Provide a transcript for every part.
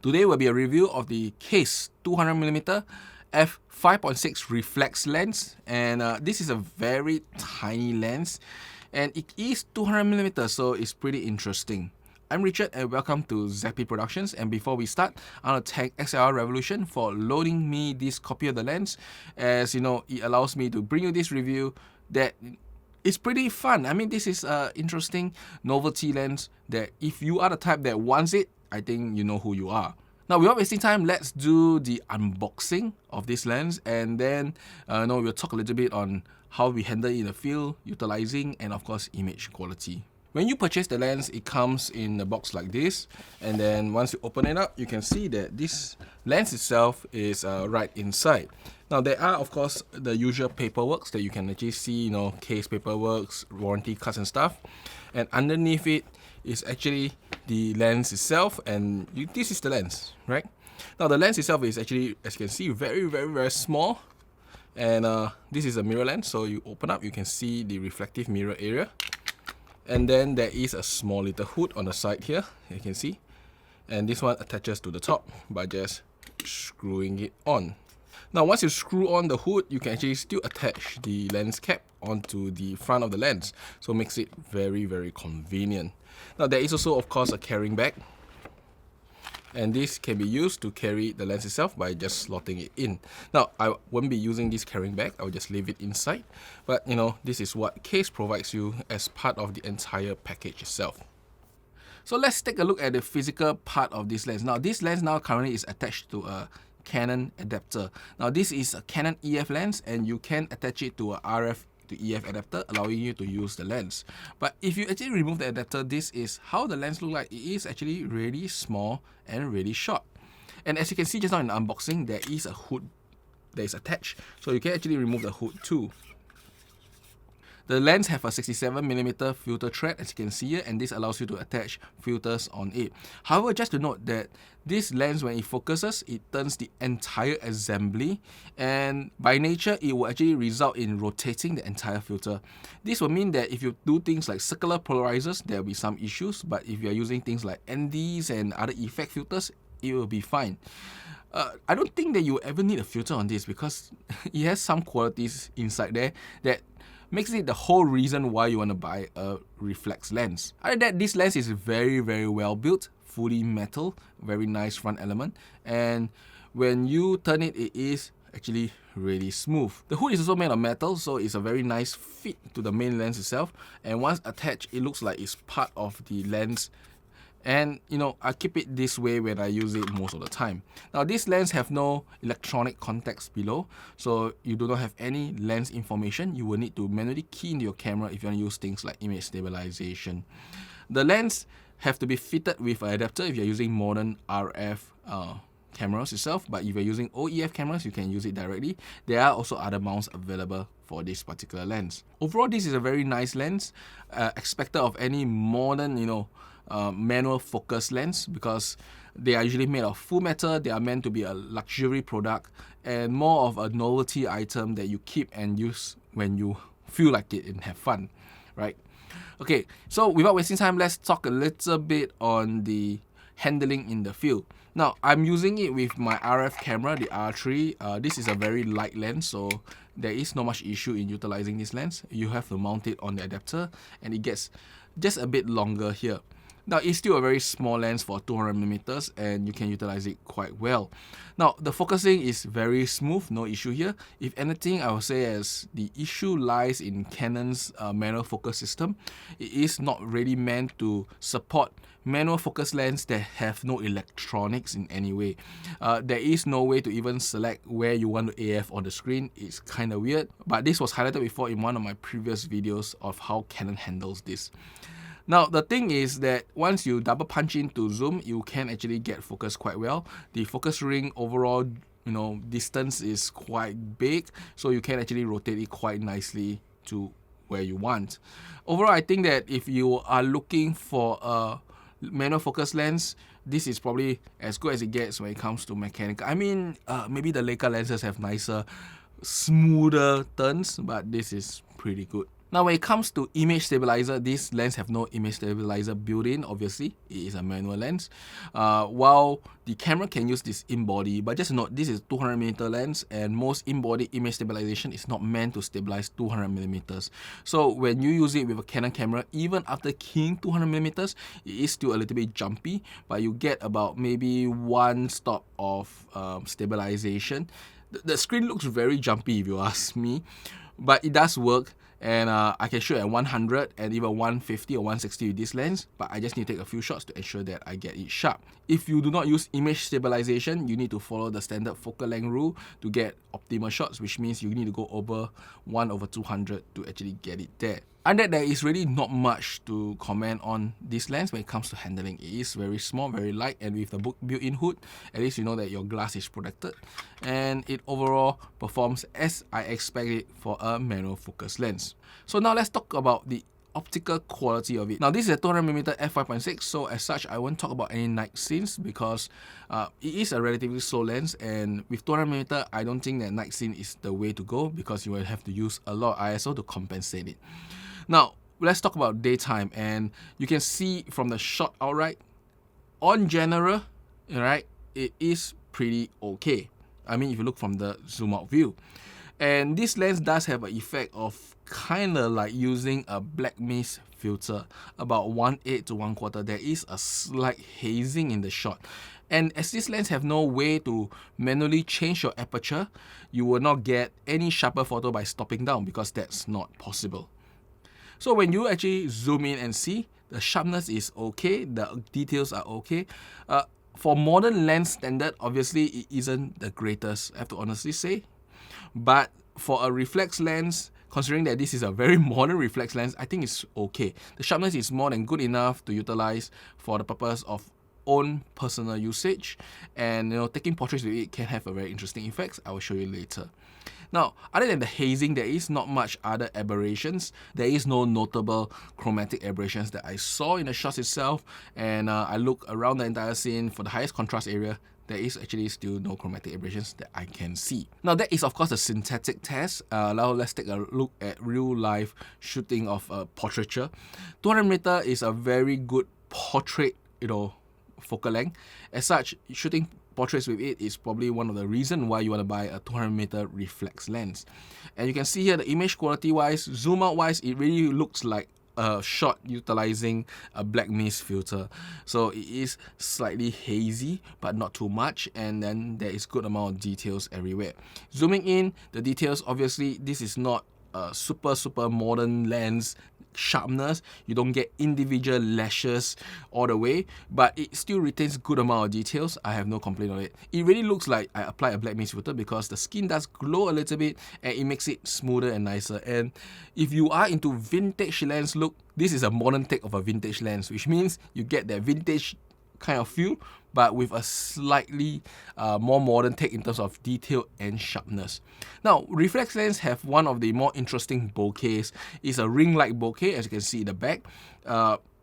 Today will be a review of the Kase 200mm f5.6 reflex lens, and this is a very tiny lens and it is 200mm, so it's pretty interesting. I'm Richard and welcome to Zappy Productions, and before we start, I want to thank XLR Revolution for loaning me this copy of the lens, as you know, it allows me to bring you this review that it's pretty fun. I mean, this is an interesting novelty lens that if you are the type that wants it, I think you know who you are. Now, without wasting time, let's do the unboxing of this lens, and then we'll talk a little bit on how we handle it in the field, utilizing, and of course, image quality. When you purchase the lens, it comes in a box like this, and then once you open it up, you can see that this lens itself is right inside. Now, there are, of course, the usual paperwork that you can actually see, case paperwork, warranty cards and stuff. And underneath it is actually the lens itself, and this is the lens, right? Now, the lens itself is actually, as you can see, very, very, very small. And this is a mirror lens, so you open up, you can see the reflective mirror area. And then there is a small little hood on the side here, you can see. And this one attaches to the top by just screwing it on. Now, once you screw on the hood, you can actually still attach the lens cap onto the front of the lens. So it makes it very, very convenient. Now, there is also, of course, a carrying bag. And this can be used to carry the lens itself by just slotting it in. Now, I won't be using this carrying bag, I'll just leave it inside. But this is what Kase provides you as part of the entire package itself. So let's take a look at the physical part of this lens. Now, this lens now currently is attached to a Canon adapter. Now, this is a Canon EF lens, and you can attach it to a RF to EF adapter, allowing you to use the lens. But if you actually remove the adapter, this is how the lens looks like. It is actually really small and really short. And as you can see just now in the unboxing, there is a hood that is attached, so you can actually remove the hood too. The lens have a 67mm filter thread, as you can see here, and this allows you to attach filters on it. However, just to note that this lens, when it focuses, it turns the entire assembly, and by nature, it will actually result in rotating the entire filter. This will mean that if you do things like circular polarizers, there will be some issues, but if you are using things like NDs and other effect filters, it will be fine. I don't think that you ever need a filter on this because it has some qualities inside there that makes it the whole reason why you want to buy a reflex lens. Other than that, this lens is very, very well built, fully metal, very nice front element, and when you turn it, it is actually really smooth. The hood is also made of metal, so it's a very nice fit to the main lens itself, and once attached, it looks like it's part of the lens. And I keep it this way when I use it most of the time. Now, this lens have no electronic contacts below, so you do not have any lens information. You will need to manually key into your camera if you want to use things like image stabilization. The lens have to be fitted with an adapter if you're using modern RF cameras itself, but if you're using OEF cameras, you can use it directly. There are also other mounts available for this particular lens. Overall, this is a very nice lens, expected of any modern, manual focus lens, because they are usually made of full metal. They are meant to be a luxury product and more of a novelty item that you keep and use when you feel like it and have fun, right? Okay, so without wasting time, let's talk a little bit on the handling in the field. Now, I'm using it with my RF camera, the R3. This is a very light lens, so there is not much issue in utilizing this lens. You have to mount it on the adapter, and it gets just a bit longer here. Now, it's still a very small lens for 200mm, and you can utilize it quite well. Now, the focusing is very smooth, no issue here. If anything, I would say as the issue lies in Canon's manual focus system. It is not really meant to support manual focus lens that have no electronics in any way. There is no way to even select where you want to AF on the screen. It's kind of weird, but this was highlighted before in one of my previous videos of how Canon handles this. Now, the thing is that once you double punch into zoom, you can actually get focus quite well. The focus ring overall, distance is quite big, so you can actually rotate it quite nicely to where you want. Overall, I think that if you are looking for a manual focus lens, this is probably as good as it gets when it comes to mechanical. I mean, maybe the Leica lenses have nicer, smoother turns, but this is pretty good. Now, when it comes to image stabilizer, this lens have no image stabilizer built in. Obviously, it is a manual lens. While the camera can use this in-body, but just note, this is 200mm lens, and most in-body image stabilization is not meant to stabilize 200mm. So when you use it with a Canon camera, even after keying 200mm, it is still a little bit jumpy, but you get about maybe one stop of stabilization. The screen looks very jumpy if you ask me, but it does work. And I can shoot at 100 and even 150 or 160 with this lens, but I just need to take a few shots to ensure that I get it sharp. If you do not use image stabilization, you need to follow the standard focal length rule to get optimal shots, which means you need to go over 1/200 to actually get it there. And that there is really not much to comment on this lens when it comes to handling. It is very small, very light, and with the built-in hood, at least you know that your glass is protected, and it overall performs as I expect it for a manual focus lens. So now let's talk about the optical quality of it. Now this is a 200mm f5.6, so as such I won't talk about any night scenes because it is a relatively slow lens, and with 200mm I don't think that night scene is the way to go because you will have to use a lot of ISO to compensate it. Now let's talk about daytime, and you can see from the shot outright, on general, right, it is pretty okay. I mean, if you look from the zoom out view. And this lens does have an effect of kind of like using a black mist filter, about 1/8 to 1/4. There is a slight hazing in the shot. And as this lens have no way to manually change your aperture, you will not get any sharper photo by stopping down because that's not possible. So when you actually zoom in and see, the sharpness is okay, the details are okay. For modern lens standard, obviously it isn't the greatest, I have to honestly say. But for a reflex lens, considering that this is a very modern reflex lens, I think it's okay. The sharpness is more than good enough to utilize for the purpose of own personal usage, and taking portraits with it can have a very interesting effects. I will show you later. Now, other than the hazing, there is not much other aberrations. There is no notable chromatic aberrations that I saw in the shots itself, and I look around the entire scene for the highest contrast area. There is actually still no chromatic aberrations that I can see. Now that is of course a synthetic test. Now let's take a look at real life shooting of portraiture. 200mm is a very good portrait, focal length. As such, shooting portraits with it is probably one of the reasons why you want to buy a 200mm reflex lens. And you can see here the image quality wise, zoom out wise, it really looks like a shot utilizing a black mist filter. So it is slightly hazy but not too much, and then there is good amount of details everywhere. Zooming in, the details, obviously this is not a super modern lens sharpness. You don't get individual lashes all the way, but it still retains good amount of details. I have no complaint on it. It really looks like I applied a black mist filter because the skin does glow a little bit and it makes it smoother and nicer. And if you are into vintage lens look, this is a modern take of a vintage lens, which means you get that vintage kind of feel, but with a slightly more modern take in terms of detail and sharpness. Now, reflex lens have one of the more interesting bokehs. It's a ring-like bokeh, as you can see in the back.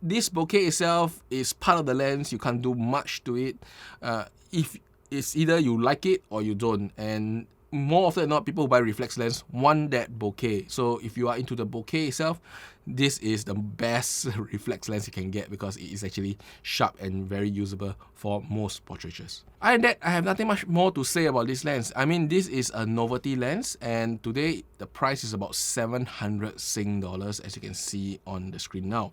This bokeh itself is part of the lens. You can't do much to it. If it's either you like it or you don't, and more often than not, people who buy reflex lens want that bokeh. So if you are into the bokeh itself, this is the best reflex lens you can get because it is actually sharp and very usable for most portraitures. Other than that, I have nothing much more to say about this lens. I mean, this is a novelty lens, and today the price is about 700 Sing dollars, as you can see on the screen now.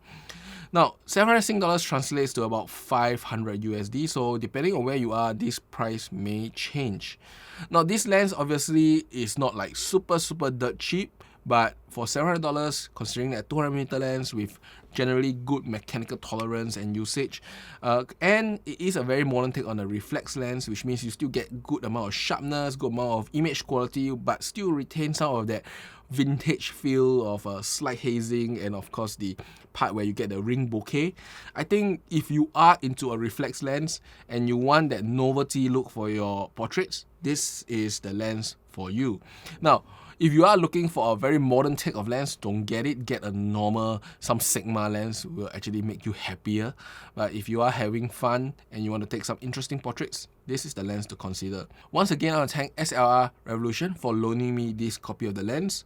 Now, 700 Sing dollars translates to about 500 USD, so depending on where you are, this price may change. Now, this lens obviously is not like super dirt cheap, but for $700, considering that 200mm lens with generally good mechanical tolerance and usage, and it is a very modern take on a reflex lens, which means you still get good amount of sharpness, good amount of image quality, but still retain some of that vintage feel of a slight hazing, and of course the part where you get the ring bokeh. I think if you are into a reflex lens and you want that novelty look for your portraits, this is the lens for you. Now, If you are looking for a very modern take of lens, don't get it. Get a normal, some Sigma lens will actually make you happier. But if you are having fun and you want to take some interesting portraits, this is the lens to consider. Once again, I want to thank SLR Revolution for loaning me this copy of the lens.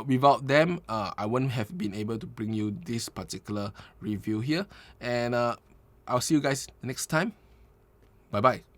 Without them, I wouldn't have been able to bring you this particular review here. And I'll see you guys next time. Bye-bye.